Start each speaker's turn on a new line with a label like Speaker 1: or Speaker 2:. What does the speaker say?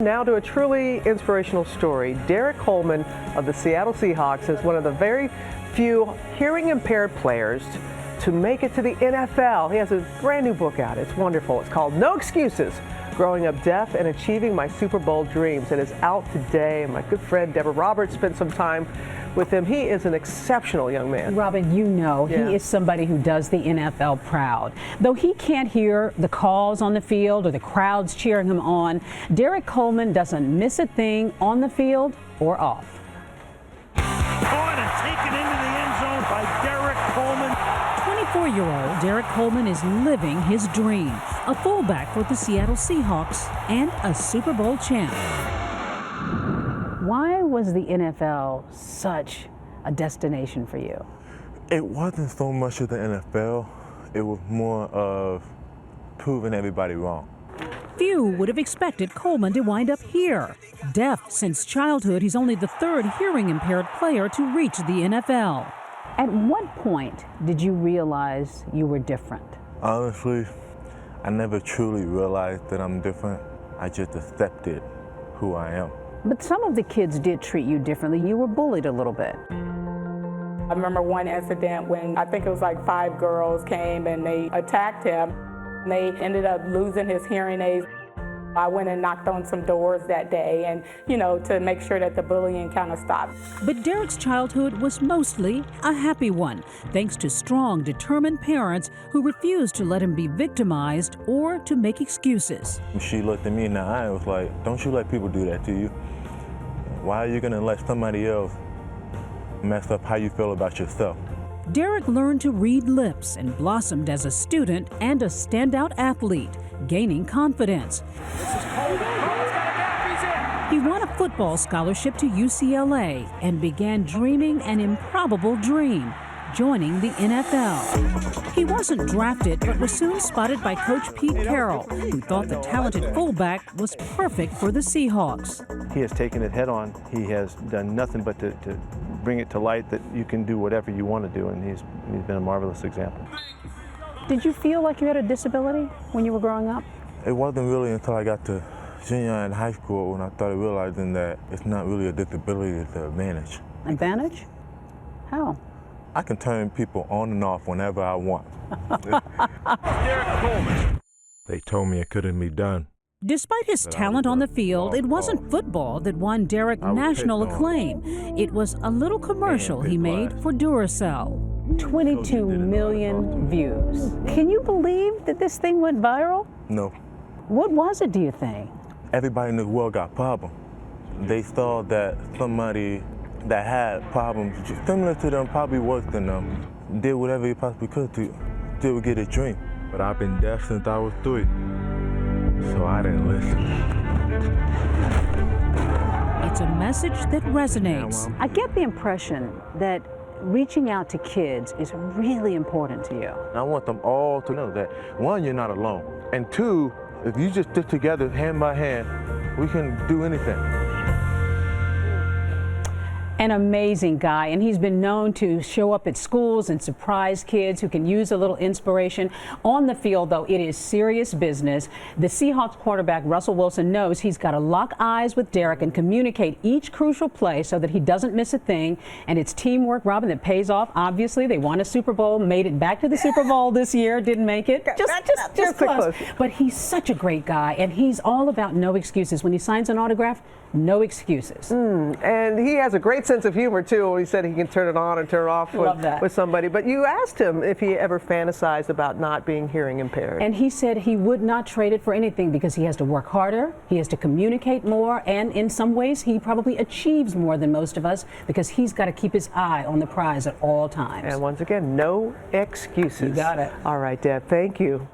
Speaker 1: Now to a truly inspirational story. Derrick Coleman of the Seattle Seahawks is one of the very few hearing-impaired players to make it to the NFL. He has a brand new book out. It's wonderful. It's called No Excuses: Growing Up Deaf and Achieving My Super Bowl Dreams. It is out today. My good friend Deborah Roberts spent some time with him. He is an exceptional young man.
Speaker 2: Robin, you know, he is somebody who does the NFL proud. Though he can't hear the calls on the field or the crowds cheering him on, Derrick Coleman doesn't miss a thing on the field or off.
Speaker 3: Caught and taken into the end zone by Derrick Coleman.
Speaker 4: 24-year-old Derrick Coleman is living his dream. A fullback for the Seattle Seahawks and a Super Bowl champ.
Speaker 2: Why was the NFL such a destination for you?
Speaker 5: It wasn't so much of the NFL. It was more of proving everybody wrong.
Speaker 4: Few would have expected Coleman to wind up here. Deaf since childhood, he's only the third hearing-impaired player to reach the NFL.
Speaker 2: At what point did you realize you were different?
Speaker 5: Honestly, I never truly realized that I'm different. I just accepted who I am.
Speaker 2: But some of the kids did treat you differently. You were bullied a little bit.
Speaker 6: I remember one incident when I think it was like 5 girls came and they attacked him. They ended up losing his hearing aids. I went and knocked on some doors that day and, to make sure that the bullying kind of stopped.
Speaker 4: But Derrick's childhood was mostly a happy one, thanks to strong, determined parents who refused to let him be victimized or to make excuses.
Speaker 5: She looked at me in the eye and was like, "Don't you let people do that to you? Why are you going to let somebody else mess up how you feel about yourself?"
Speaker 4: Derrick learned to read lips and blossomed as a student and a standout athlete, gaining confidence. He won a football scholarship to UCLA and began dreaming an improbable dream: joining the NFL. He wasn't drafted, but was soon spotted by Coach Pete Carroll, who thought the talented fullback was perfect for the Seahawks.
Speaker 7: He has taken it head on. He has done nothing but to bring it to light that you can do whatever you want to do, and he's been a marvelous example.
Speaker 2: Did you feel like you had a disability when you were growing up?
Speaker 5: It wasn't really until I got to junior and high school when I started realizing that it's not really a disability, it's an advantage.
Speaker 2: Advantage? How?
Speaker 5: I can turn people on and off whenever I want.
Speaker 3: Derrick Coleman.
Speaker 5: They told me it couldn't be done.
Speaker 4: Despite his talent on the field, it wasn't football that won Derrick national acclaim. It was a little commercial he made for Duracell.
Speaker 2: 22 million views. Can you believe that this thing went viral?
Speaker 5: No.
Speaker 2: What was it, do you think?
Speaker 5: Everybody in the world got problems. They saw that somebody that had problems similar to them, probably worse than them, did whatever he possibly could to still get a dream. But I've been deaf since I was 3, so I didn't listen.
Speaker 4: It's a message that resonates.
Speaker 2: I get the impression that reaching out to kids is really important to you.
Speaker 5: I want them all to know that, 1, you're not alone, and 2, if you just stick together hand by hand, we can do anything.
Speaker 2: An amazing guy, and he's been known to show up at schools and surprise kids who can use a little inspiration. On the field, though, it is serious business. The Seahawks quarterback, Russell Wilson, knows he's got to lock eyes with Derrick and communicate each crucial play so that he doesn't miss a thing. And it's teamwork, Robin, that pays off. Obviously, they won a Super Bowl, made it back to the Super Bowl this year, didn't make it. Just close. But he's such a great guy, and he's all about no excuses. When he signs an autograph, no excuses.
Speaker 1: And he has a great sense of humor, too. He said he can turn it on and turn it off with somebody. But you asked him if he ever fantasized about not being hearing impaired.
Speaker 2: And he said he would not trade it for anything because he has to work harder, he has to communicate more, and in some ways he probably achieves more than most of us because he's got to keep his eye on the prize at all times.
Speaker 1: And once again, no excuses.
Speaker 2: You got it.
Speaker 1: All right, Deb, thank you.